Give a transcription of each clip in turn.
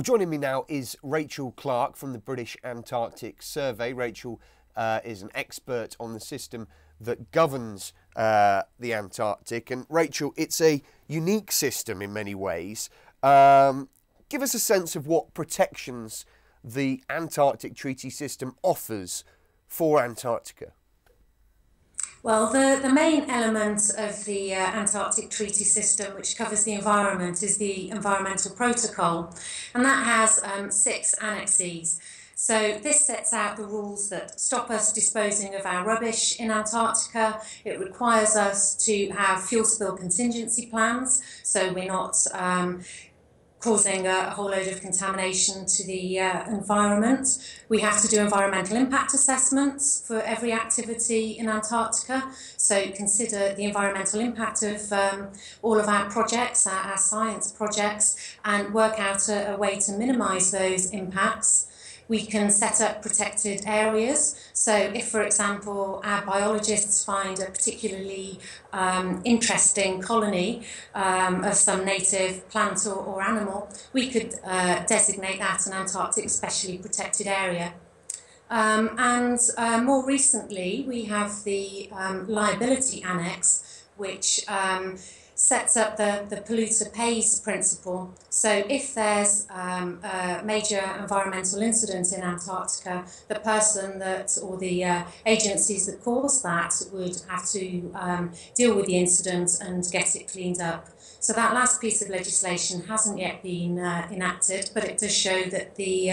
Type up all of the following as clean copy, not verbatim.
joining me now is Rachel Clarke from the British Antarctic Survey. Rachel is an expert on the system that governs the Antarctic. And Rachel, it's a unique system in many ways. Give us a sense of what protections the Antarctic Treaty System offers for Antarctica. Well, the main element of the Antarctic Treaty System, which covers the environment, is the Environmental Protocol, and that has 6 annexes. So this sets out the rules that stop us disposing of our rubbish in Antarctica. It requires us to have fuel spill contingency plans, so we're not causing a whole load of contamination to the environment. We have to do environmental impact assessments for every activity in Antarctica. So consider the environmental impact of all of our projects, our science projects, and work out a way to minimise those impacts. We can set up protected areas. So if, for example, our biologists find a particularly interesting colony of some native plant or animal, we could designate that an Antarctic specially protected area. More recently, we have the liability annex, which sets up the polluter pays principle. So if there's a major environmental incident in Antarctica, the person or the agencies that caused that would have to deal with the incident and get it cleaned up. So that last piece of legislation hasn't yet been enacted, but it does show that the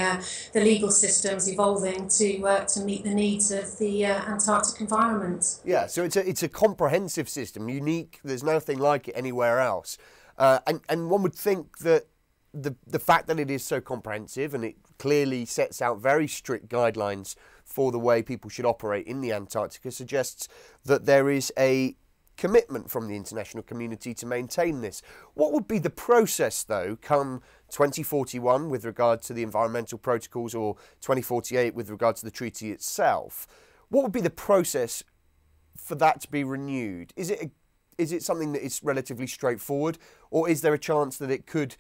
legal system's evolving to meet the needs of the Antarctic environment. Yeah, so it's a comprehensive system, unique. There's nothing like it anywhere else. And one would think that the fact that it is so comprehensive and it clearly sets out very strict guidelines for the way people should operate in the Antarctica suggests that there is a commitment from the international community to maintain this. What would be the process, though, come 2041 with regard to the environmental protocols or 2048 with regard to the treaty itself? What would be the process for that to be renewed? Is it something that is relatively straightforward, or is there a chance that it could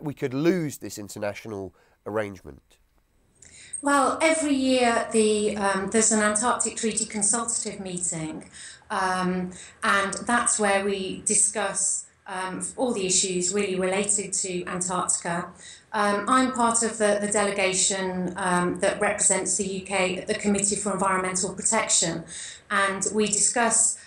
we could lose this international arrangement? Well, every year there's an Antarctic Treaty Consultative meeting, and that's where we discuss all the issues really related to Antarctica. I'm part of the delegation that represents the UK at the Committee for Environmental Protection, and we discuss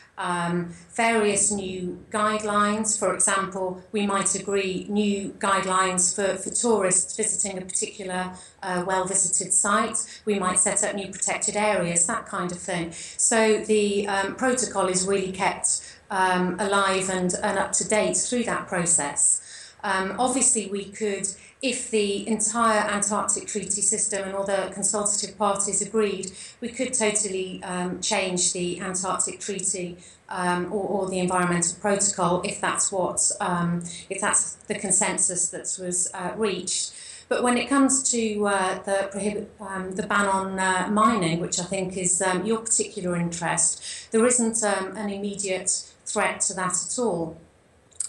various new guidelines. For example, we might agree new guidelines for tourists visiting a particular well-visited site. We might set up new protected areas, that kind of thing. So the protocol is really kept alive and up to date through that process. Obviously, we could, if the entire Antarctic Treaty System and all the consultative parties agreed, we could totally change the Antarctic Treaty or the Environmental Protocol if that's the consensus that was reached. But when it comes to the ban on mining, which I think is your particular interest, there isn't an immediate threat to that at all.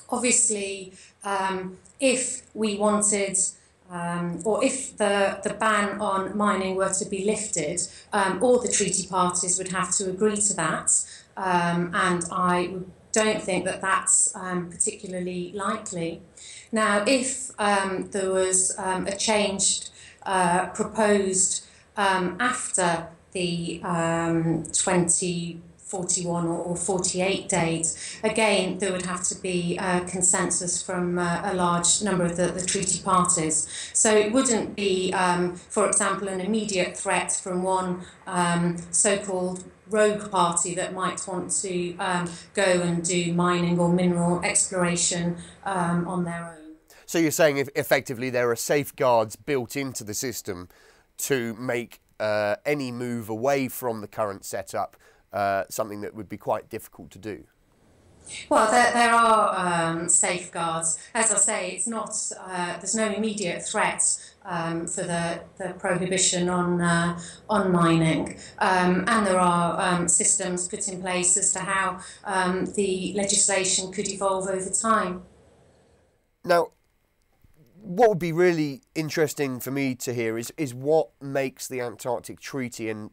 Obviously, if we wanted, or if the ban on mining were to be lifted, all the treaty parties would have to agree to that, and I don't think that that's particularly likely. Now, if there was a change proposed after the 2041 or 48 date, again, there would have to be consensus from a large number of the treaty parties. So it wouldn't be, for example, an immediate threat from one so-called rogue party that might want to go and do mining or mineral exploration on their own. So you're saying effectively there are safeguards built into the system to make any move away from the current setup something that would be quite difficult to do? Well, there are safeguards. As I say, it's not. There's no immediate threat for the prohibition on mining, and there are systems put in place as to how the legislation could evolve over time. Now, what would be really interesting for me to hear is what makes the Antarctic Treaty and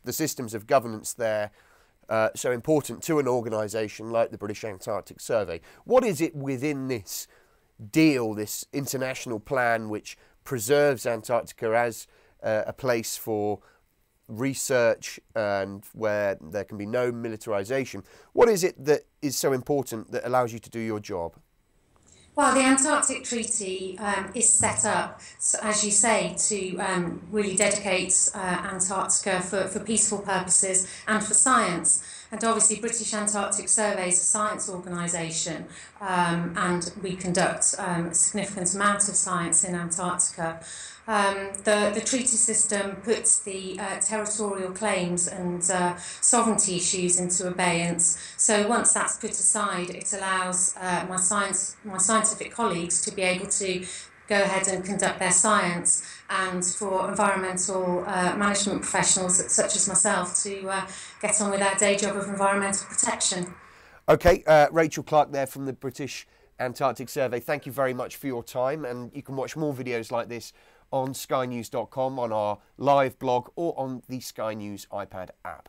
the systems of governance there so important to an organisation like the British Antarctic Survey. What is it within this deal, this international plan, which preserves Antarctica as a place for research and where there can be no militarisation? What is it that is so important that allows you to do your job? Well, the Antarctic Treaty is set up, as you say, to really dedicate Antarctica for peaceful purposes and for science. And obviously, British Antarctic Survey is a science organisation, and we conduct a significant amount of science in Antarctica. The treaty system puts the territorial claims and sovereignty issues into abeyance. So once that's put aside, it allows my scientific colleagues to be able to go ahead and conduct their science, and for environmental management professionals such as myself to get on with our day job of environmental protection. Okay, Rachel Clarke there from the British Antarctic Survey. Thank you very much for your time, and you can watch more videos like this on skynews.com, on our live blog, or on the Sky News iPad app.